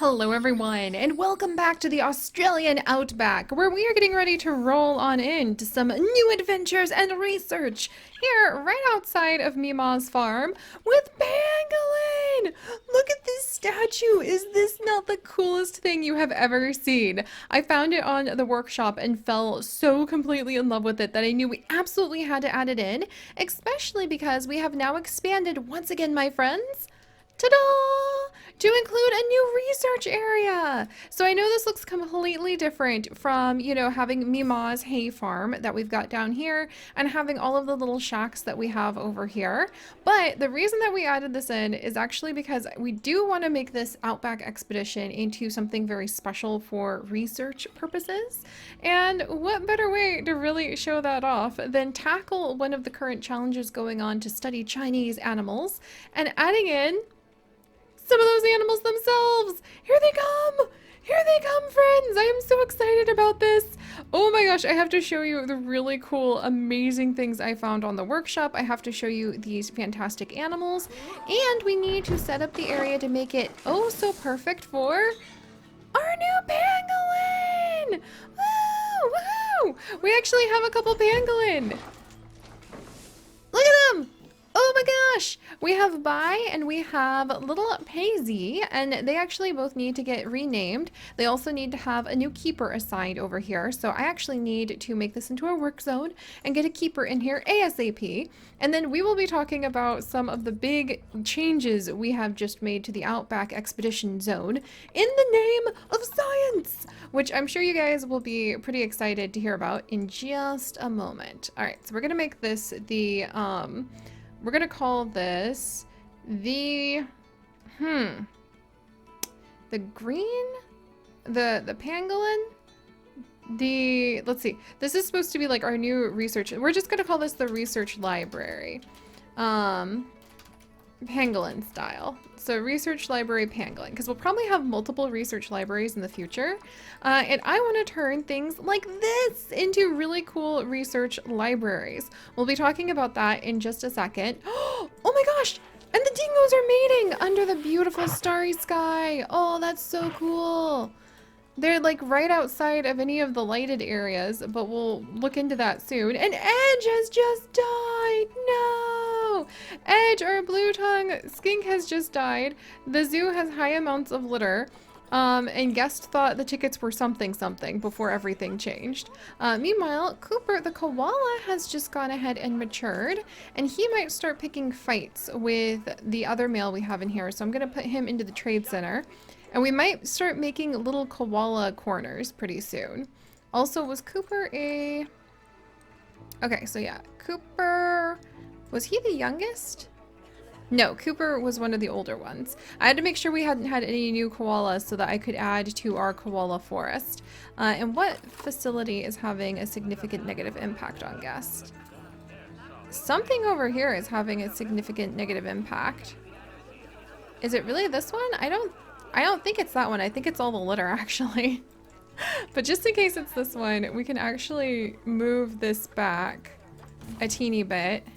Hello everyone, and welcome back to the Australian Outback, where we are getting ready to roll on into some new adventures and research here right outside of Mima's farm with Pangolin! Look at this statue! Is this not the coolest thing you have ever seen? I found it on the workshop and fell so completely in love with it that I knew we absolutely had to add it in, especially because we have now expanded once again, my friends. Ta-da! To include a new research area. So I know this looks completely different from, having Mima's hay farm that we've got down here and having all of the little shacks that we have over here. But the reason that we added this in is actually because we do want to make this Outback expedition into something very special for research purposes. And what better way to really show that off than tackle one of the current challenges going on to study Chinese animals and adding in some of those animals themselves. Here they come! Here they come, friends! I am so excited about this. Oh my gosh, I have to show you the really cool, amazing things I found on the workshop. I have to show you these fantastic animals. And we need to set up the area to make it oh so perfect for our new pangolin! Woo! Woo! We actually have a couple pangolin. Look at them! Oh my gosh! We have Bai and we have little Paisy, and they actually both need to get renamed. They also need to have a new keeper assigned over here, so I actually need to make this into a work zone and get a keeper in here ASAP. And then we will be talking about some of the big changes we have just made to the Outback Expedition Zone in the name of science, which I'm sure you guys will be pretty excited to hear about in just a moment. Alright, so we're gonna make this the, we're gonna call this the pangolin, let's see, this is supposed to be like our new research. We're just gonna call this the research library, pangolin style. So research library pangolin, because we'll probably have multiple research libraries in the future. And I want to turn things like this into really cool research libraries. We'll be talking about that in just a second. Oh my gosh! And the dingoes are mating under the beautiful starry sky. Oh, that's so cool. They're like right outside of any of the lighted areas, but we'll look into that soon. And Edge has just died. No! Edge, our blue tongue skink, has just died. The zoo has high amounts of litter. And Guest thought the tickets were something before everything changed. Meanwhile, Cooper the koala has just gone ahead and matured, and he might start picking fights with the other male we have in here. So I'm gonna put him into the trade center. And we might start making little koala corners pretty soon. Also, was Cooper a... Okay, so yeah, Cooper... Was he the youngest? No, Cooper was one of the older ones. I had to make sure we hadn't had any new koalas so that I could add to our koala forest. And what facility is having a significant negative impact on guests? Something over here is having a significant negative impact. Is it really this one? I don't think it's that one. I think it's all the litter, actually. But just in case it's this one, we can actually move this back a teeny bit.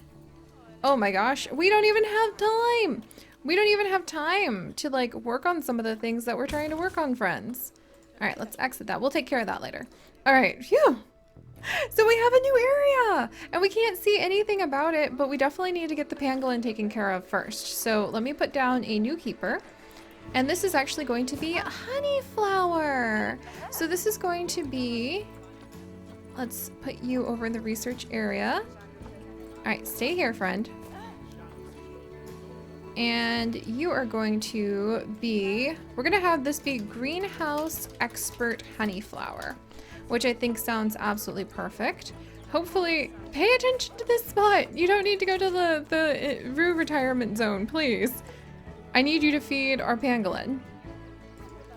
Oh my gosh, we don't even have time! We don't even have time to like work on some of the things that we're trying to work on, friends. Alright, let's exit that. We'll take care of that later. Alright, phew! So we have a new area! And we can't see anything about it, but we definitely need to get the pangolin taken care of first. So let me put down a new keeper. And this is actually going to be Honeyflower. So this is going to be, let's put you over in the research area. All right, stay here, friend. And you are going to be, we're gonna have this be Greenhouse Expert Honeyflower, which I think sounds absolutely perfect. Hopefully, pay attention to this spot. You don't need to go to the Roo retirement zone, please. I need you to feed our pangolin.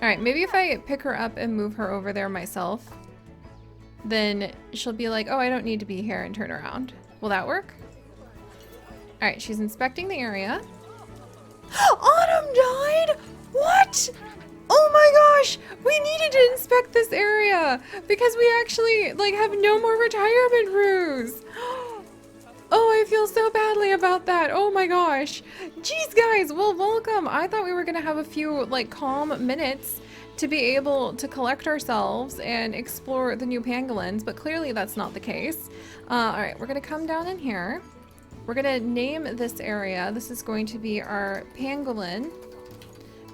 All right, maybe if I pick her up and move her over there myself, then she'll be like, oh, I don't need to be here, and turn around. Will that work? All right, she's inspecting the area. Autumn died? What? Oh my gosh, we needed to inspect this area because we actually like have no more retirement roos. Oh, I feel so badly about that. Oh my gosh. Jeez, guys. Well, welcome. I thought we were going to have a few, like, calm minutes to be able to collect ourselves and explore the new pangolins, but clearly that's not the case. All right, we're going to come down in here. We're going to name this area. This is going to be our pangolin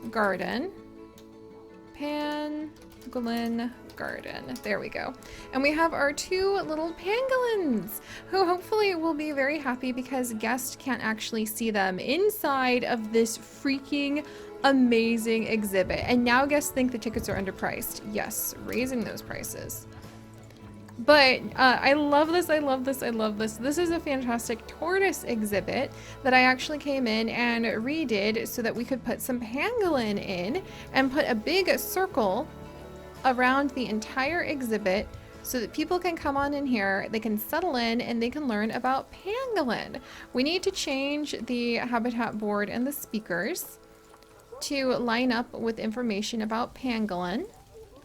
garden. Pangolin garden. There we go. And we have our two little pangolins who hopefully will be very happy because guests can't actually see them inside of this freaking amazing exhibit. And now guests think the tickets are underpriced. Yes, raising those prices. But I love this, I love this, I love this. This is a fantastic tortoise exhibit that I actually came in and redid so that we could put some pangolin in and put a big circle around the entire exhibit so that people can come on in here, they can settle in, and they can learn about pangolin. We need to change the habitat board and the speakers to line up with information about pangolin.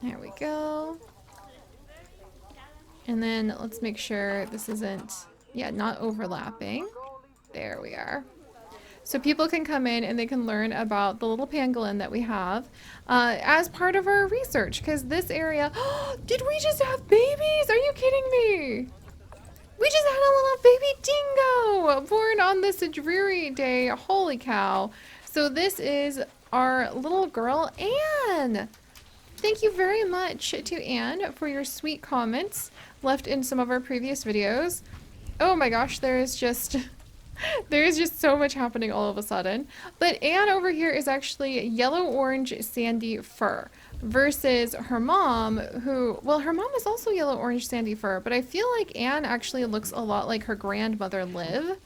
There we go. And then let's make sure this isn't, yeah, not overlapping. There we are. So people can come in and they can learn about the little pangolin that we have as part of our research. Because this area, did we just have babies? Are you kidding me? We just had a little baby dingo born on this dreary day. Holy cow. So this is our little girl, Anne. Thank you very much to Anne for your sweet comments left in some of our previous videos. Oh my gosh, there's just so much happening all of a sudden. But Anne over here is actually yellow-orange sandy fur versus her mom who, well, her mom is also yellow-orange sandy fur, but I feel like Anne actually looks a lot like her grandmother Liv.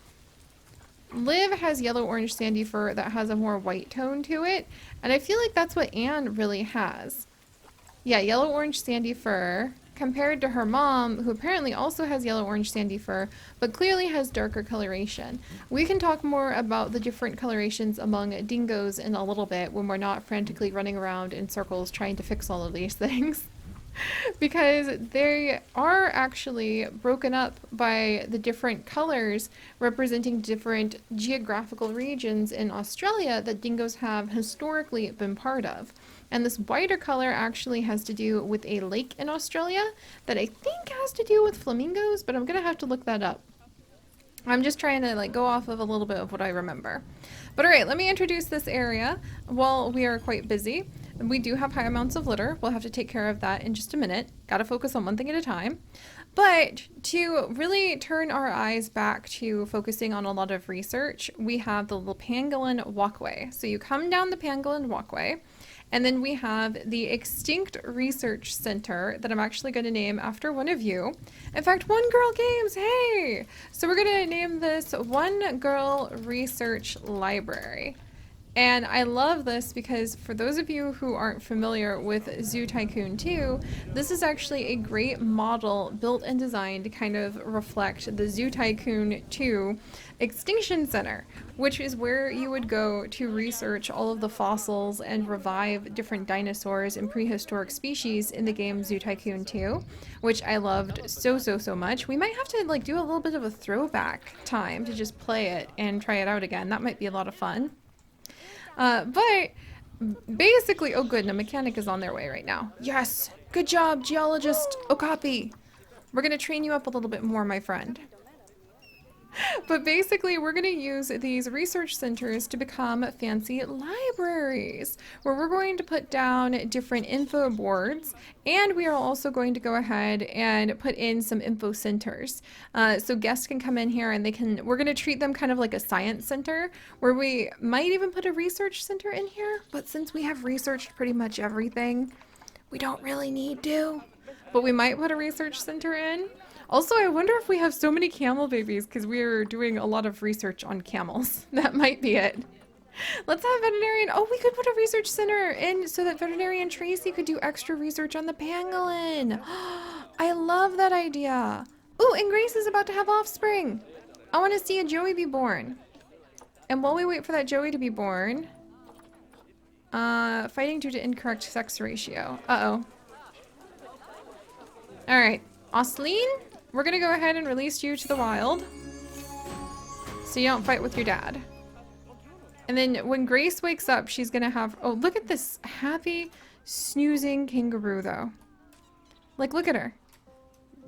Liv has yellow-orange sandy fur that has a more white tone to it, and I feel like that's what Anne really has. Yeah, yellow-orange sandy fur compared to her mom, who apparently also has yellow-orange sandy fur, but clearly has darker coloration. We can talk more about the different colorations among dingoes in a little bit when we're not frantically running around in circles trying to fix all of these things. Because they are actually broken up by the different colors representing different geographical regions in Australia that dingoes have historically been part of. And this whiter color actually has to do with a lake in Australia that I think has to do with flamingos, but I'm gonna have to look that up. I'm just trying to like go off of a little bit of what I remember. But alright, let me introduce this area while we are quite busy. We do have high amounts of litter. We'll have to take care of that in just a minute. Gotta focus on one thing at a time. But to really turn our eyes back to focusing on a lot of research, we have the little pangolin walkway. So you come down the pangolin walkway, and then we have the Extinct Research Center that I'm actually going to name after one of you. In fact, One Girl Games, hey! So we're going to name this One Girl Research Library. And I love this because for those of you who aren't familiar with Zoo Tycoon 2, this is actually a great model built and designed to kind of reflect the Zoo Tycoon 2 Extinction Center, which is where you would go to research all of the fossils and revive different dinosaurs and prehistoric species in the game Zoo Tycoon 2, which I loved so much. We might have to like do a little bit of a throwback time to just play it and try it out again. That might be a lot of fun. But basically, oh good, a mechanic is on their way right now. Yes, good job, Geologist Okapi. We're gonna train you up a little bit more, my friend. But basically, we're going to use these research centers to become fancy libraries, where we're going to put down different info boards, and we are also going to go ahead and put in some info centers. So guests can come in here and we're going to treat them kind of like a science center, where we might even put a research center in here, but since we have researched pretty much everything, we don't really need to. But we might put a research center in. Also, I wonder if we have so many camel babies because we're doing a lot of research on camels. That might be it. Let's have veterinarian. Oh, we could put a research center in so that veterinarian Tracy could do extra research on the pangolin. I love that idea. Oh, and Grace is about to have offspring. I want to see a Joey be born. And while we wait for that Joey to be born, fighting due to incorrect sex ratio. Uh-oh. All right, Osleen. We're gonna go ahead and release you to the wild. so you don't fight with your dad. And then when Grace wakes up, she's gonna have, oh, look at this happy, snoozing kangaroo, though. Like, look at her.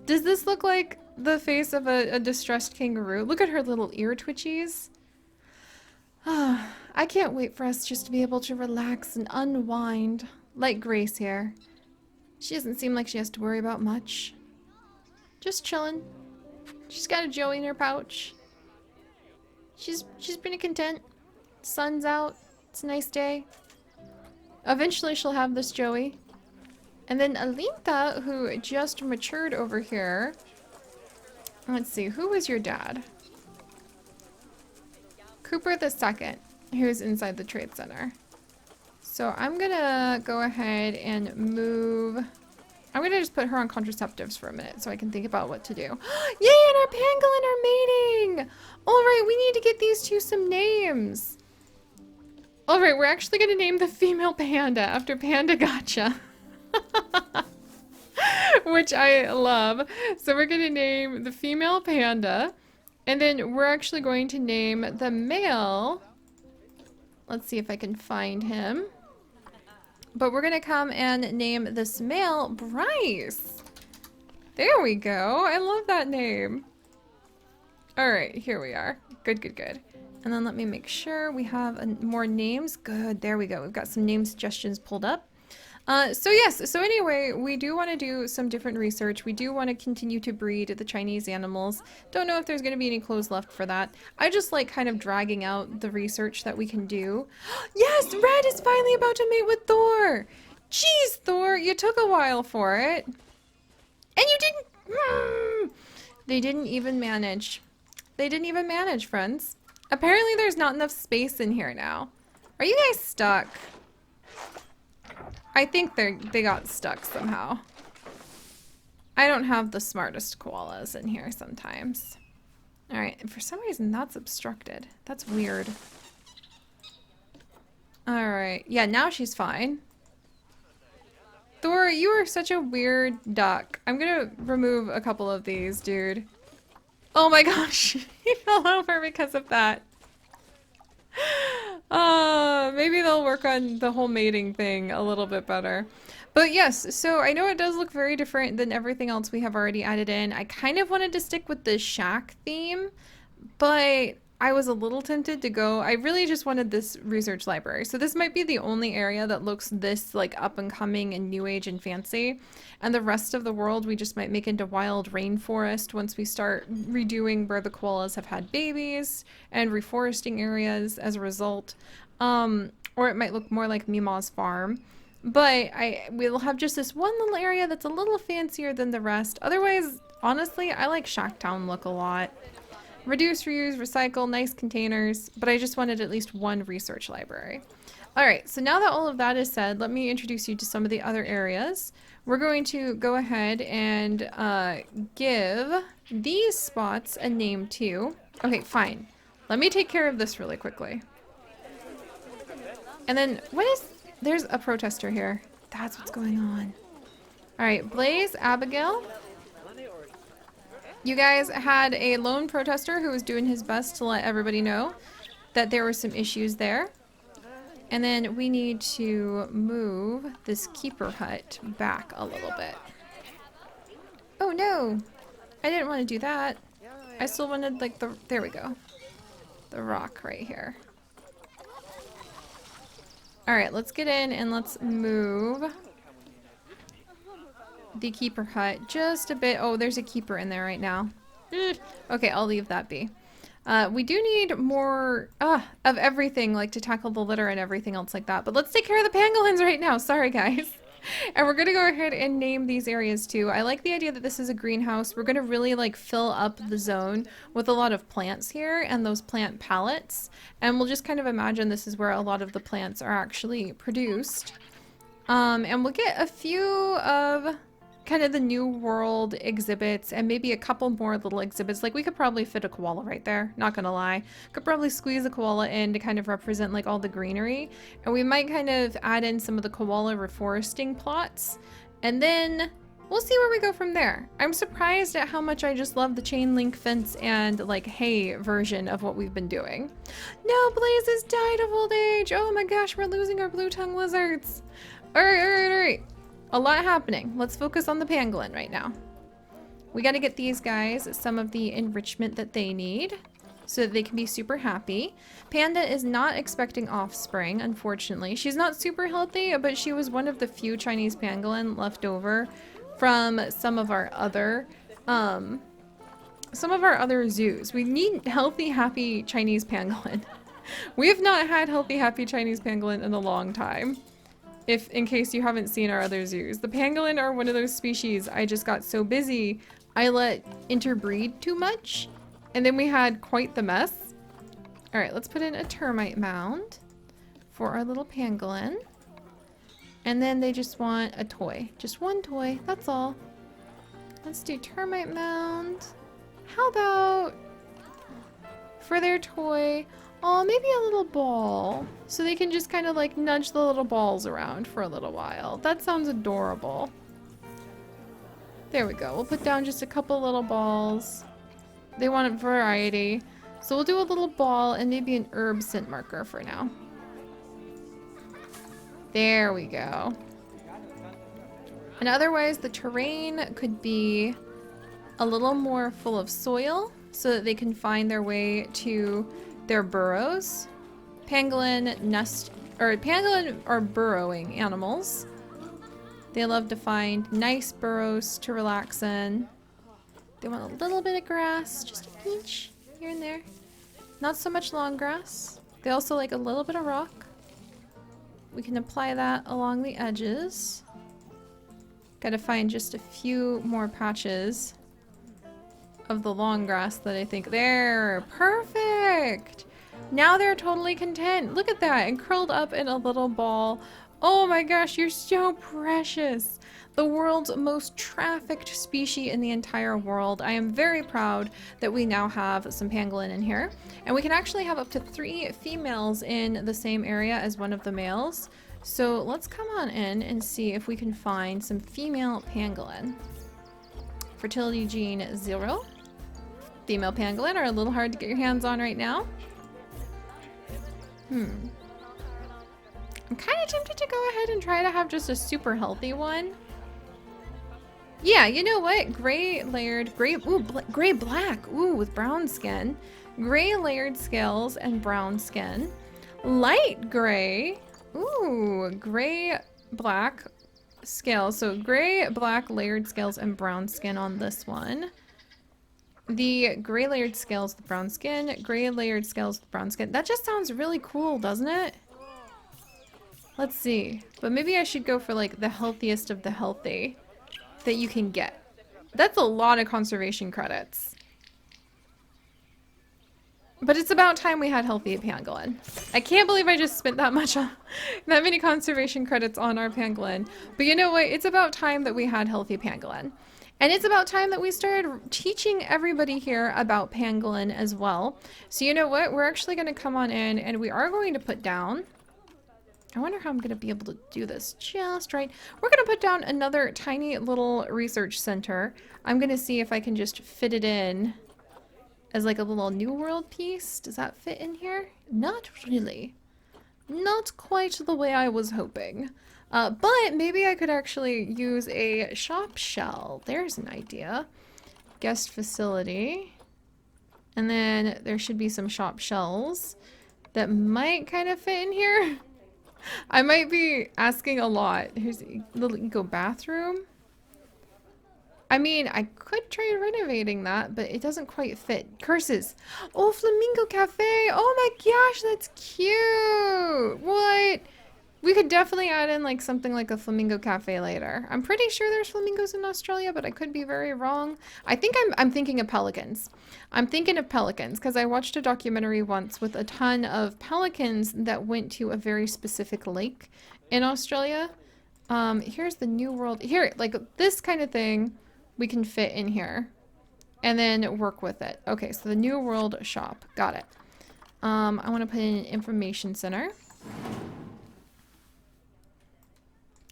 Does this look like the face of a distressed kangaroo? Look at her little ear twitchies. I can't wait for us just to be able to relax and unwind, like Grace here. She doesn't seem like she has to worry about much. Just chilling. She's got a Joey in her pouch. She's pretty content. Sun's out. It's a nice day. Eventually she'll have this Joey. And then Alinta, who just matured over here. Let's see, who was your dad? Cooper the second, who's inside the trade center. So I'm gonna go ahead and move. I'm gonna just put her on contraceptives for a minute so I can think about what to do. Yay, and our pangolin are mating! Alright, we need to get these two some names. Alright, we're actually gonna name the female panda after Panda Gotcha. Which I love. So we're gonna name the female panda. And then we're actually going to name the male. Let's see if I can find him. But we're gonna come and name this male Bryce. There we go. I love that name. Alright, here we are. Good, good, good. And then let me make sure we have more names. Good, there we go. We've got some name suggestions pulled up. So yes, so anyway, we do want to do some different research. We do want to continue to breed the Chinese animals. Don't know if there's going to be any clothes left for that. I just like kind of dragging out the research that we can do. Yes, Red is finally about to mate with Thor. Jeez, Thor, you took a while for it. And you didn't... They didn't even manage. They didn't even manage, friends. Apparently there's not enough space in here now. Are you guys stuck? I think they got stuck somehow. I don't have the smartest koalas in here sometimes. Alright, and for some reason that's obstructed. That's weird. Alright, yeah, now she's fine. Thor, you are such a weird duck. I'm gonna remove a couple of these, dude. Oh my gosh, he fell over because of that. Maybe they'll work on the whole mating thing a little bit better. But yes, so I know it does look very different than everything else we have already added in. I kind of wanted to stick with the shack theme, but I was a little tempted to go. I really just wanted this research library. So this might be the only area that looks this like up and coming and new age and fancy. And the rest of the world we just might make into wild rainforest once we start redoing where the koalas have had babies and reforesting areas as a result. Or it might look more like Mima's farm. But we'll have just this one little area that's a little fancier than the rest. Otherwise, honestly, I like Shacktown look a lot. Reduce, reuse, recycle, nice containers, but I just wanted at least one research library. Alright, so now that all of that is said, let me introduce you to some of the other areas. We're going to go ahead and give these spots a name too. Okay, fine. Let me take care of this really quickly. And then, there's a protester here. That's what's going on. Alright, Blaze, Abigail. You guys had a lone protester who was doing his best to let everybody know that there were some issues there. And then we need to move this keeper hut back a little bit. Oh no! I didn't want to do that. I still wanted like there we go. The rock right here. Alright, let's get in and let's move the keeper hut just a bit. Oh, there's a keeper in there right now. Okay, I'll leave that be. We do need more of everything, like to tackle the litter and everything else like that. But let's take care of the pangolins right now. Sorry, guys. And we're going to go ahead and name these areas too. I like the idea that this is a greenhouse. We're going to really like fill up the zone with a lot of plants here and those plant pallets. And we'll just kind of imagine this is where a lot of the plants are actually produced. And we'll get a few of kind of the new world exhibits and maybe a couple more little exhibits. Like we could probably fit a koala right there, not gonna lie. Could probably squeeze a koala in to kind of represent like all the greenery. And we might kind of add in some of the koala reforesting plots. And then we'll see where we go from there. I'm surprised at how much I just love the chain link fence and like hay version of what we've been doing. No, Blaze has died of old age. Oh my gosh, we're losing our blue tongue lizards. All right. A lot happening. Let's focus on the pangolin right now. We got to get these guys some of the enrichment that they need so that they can be super happy. Panda is not expecting offspring, unfortunately. She's not super healthy, but she was one of the few Chinese pangolin left over from some of our other zoos. We need healthy, happy Chinese pangolin. We have not had healthy, happy Chinese pangolin in a long time. In case you haven't seen our other zoos. The pangolin are one of those species I just got so busy I let interbreed too much, and then we had quite the mess. All right, let's put in a termite mound for our little pangolin. And then they just want a toy. Just one toy, that's all. Let's do termite mound. How about for their toy, oh, maybe a little ball. So they can just kind of like nudge the little balls around for a little while. That sounds adorable. There we go. We'll put down just a couple little balls. They want a variety. So we'll do a little ball and maybe an herb scent marker for now. There we go. And otherwise the terrain could be a little more full of soil so that they can find their way to their burrows. Pangolin are burrowing animals. They love to find nice burrows to relax in. They want a little bit of grass, just a pinch here and there. Not so much long grass. They also like a little bit of rock. We can apply that along the edges. Gotta find just a few more patches of the long grass that I think there. Perfect! Now they're totally content. Look at that, and curled up in a little ball. Oh my gosh, you're so precious. The world's most trafficked species in the entire world. I am very proud that we now have some pangolin in here. And we can actually have up to 3 females in the same area as one of the males. So let's come on in and see if we can find some female pangolin. Fertility gene 0. Female pangolin are a little hard to get your hands on right now. I'm kind of tempted to go ahead and try to have just a super healthy one. Yeah, you know what? Gray black, ooh, with brown skin. Gray layered scales and brown skin. Light gray, ooh, gray black scales. So gray, black layered scales and brown skin on this one. The gray layered scales with brown skin, gray layered scales with brown skin. That just sounds really cool, doesn't it? Let's see. But maybe I should go for like the healthiest of the healthy that you can get. That's a lot of conservation credits. But it's about time we had healthy pangolin. I can't believe I just spent that many conservation credits on our pangolin. But you know what? It's about time that we had healthy pangolin. And it's about time that we started teaching everybody here about pangolin as well. So you know what? We're actually going to come on in and we are going to put down... I wonder how I'm going to be able to do this just right. We're going to put down another tiny little research center. I'm going to see if I can just fit it in as like a little New World piece. Does that fit in here? Not really. Not quite the way I was hoping. But maybe I could actually use a shop shell. There's an idea. Guest facility. And then there should be some shop shells that might kind of fit in here. I might be asking a lot. Here's a little eco bathroom. I mean, I could try renovating that, but it doesn't quite fit. Curses. Oh, Flamingo Cafe. Oh my gosh, that's cute. What? We could definitely add in like something like a Flamingo Cafe later. I'm pretty sure there's flamingos in Australia, but I could be very wrong. I think I'm thinking of pelicans. I'm thinking of pelicans because I watched a documentary once with a ton of pelicans that went to a very specific lake in Australia. Here's the New World. Here, like this kind of thing we can fit in here and then work with it. Okay, so the New World shop. Got it. I want to put in an information center.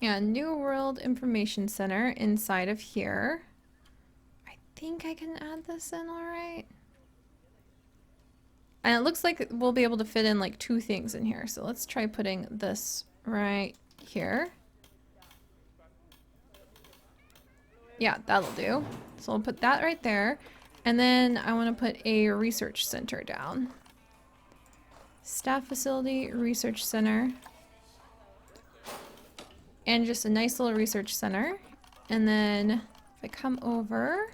And New World Information Center inside of here. I think I can add this in all right. And it looks like we'll be able to fit in like 2 things in here. So let's try putting this right here. Yeah, that'll do. So I'll put that right there. And then I want to put a research center down. Staff facility, research center. And just a nice little research center. And then if I come over,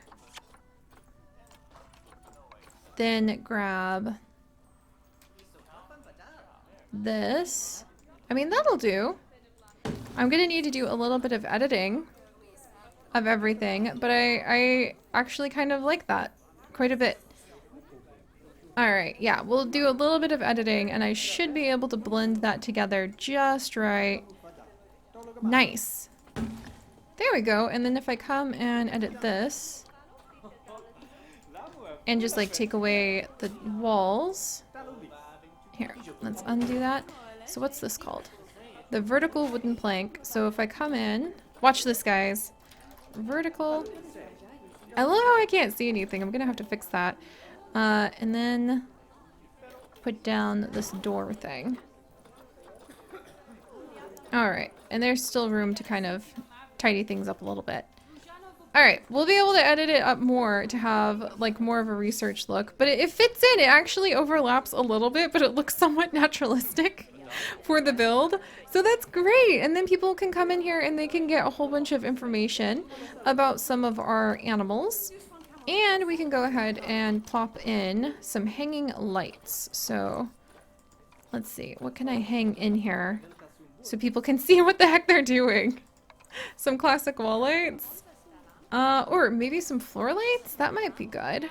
then grab this. I mean, that'll do. I'm gonna need to do a little bit of editing of everything, but I actually kind of like that quite a bit. Alright, yeah, we'll do a little bit of editing and I should be able to blend that together just right. Nice. There we go. And then if I come and edit this and just like take away the walls. Here, let's undo that. So what's this called? The vertical wooden plank. So if I come in, watch this guys. Vertical. I love how I can't see anything. I'm gonna have to fix that. And then put down this door thing. Alright, and there's still room to kind of tidy things up a little bit. Alright, we'll be able to edit it up more to have like more of a research look, but it fits in. It actually overlaps a little bit, but it looks somewhat naturalistic for the build. So that's great. And then people can come in here and they can get a whole bunch of information about some of our animals. And we can go ahead and plop in some hanging lights. So let's see, what can I hang in here so people can see what the heck they're doing? Some classic wall lights. Or maybe some floor lights? That might be good.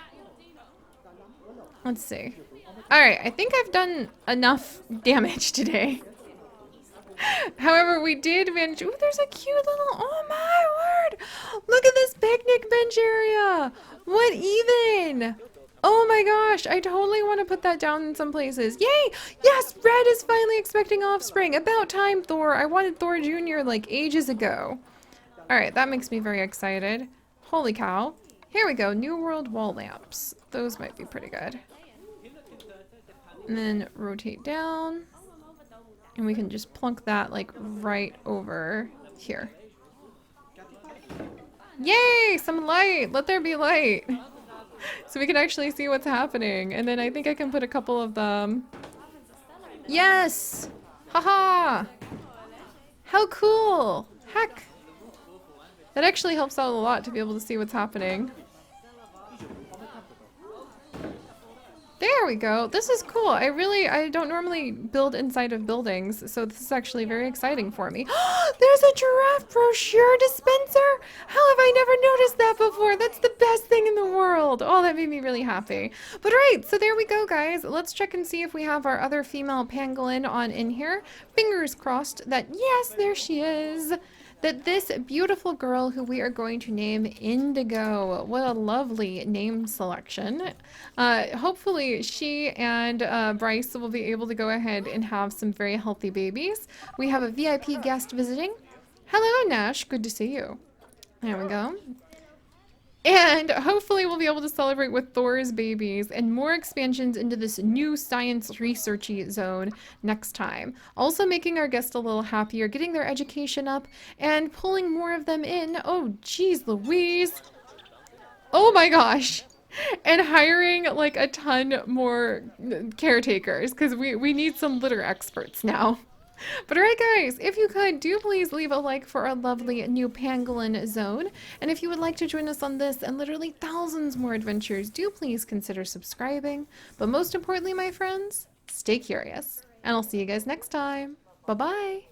Let's see. Alright, I think I've done enough damage today. However, we did manage... Ooh, there's a cute little... Oh my word! Look at this picnic bench area! What even? Oh my gosh, I totally want to put that down in some places. Yay! Yes, Red is finally expecting offspring. About time, Thor. I wanted Thor Jr. like ages ago. Alright, that makes me very excited. Holy cow. Here we go, New World wall lamps. Those might be pretty good. And then rotate down. And we can just plunk that like right over here. Yay! Some light! Let there be light! So we can actually see what's happening. And then I think I can put a couple of them. Yes! Haha! How cool! Heck! That actually helps out a lot to be able to see what's happening. There we go. This is cool. I don't normally build inside of buildings, so this is actually very exciting for me. There's a giraffe brochure dispenser! How have I never noticed that before? That's the best thing in the world. Oh, that made me really happy. But right, so there we go, guys. Let's check and see if we have our other female pangolin on in here. Fingers crossed that, yes, there she is. That this beautiful girl who we are going to name Indigo. What a lovely name selection. Hopefully she and Bryce will be able to go ahead and have some very healthy babies. We have a VIP guest visiting. Hello, Nash. Good to see you. There we go. And hopefully we'll be able to celebrate with Thor's babies and more expansions into this new science researchy zone next time. Also making our guests a little happier, getting their education up, and pulling more of them in. Oh, geez Louise. Oh my gosh. And hiring like a ton more caretakers because we need some litter experts now. But alright guys, if you could, do please leave a like for our lovely new pangolin zone. And if you would like to join us on this and literally thousands more adventures, do please consider subscribing. But most importantly, my friends, stay curious. And I'll see you guys next time. Bye-bye.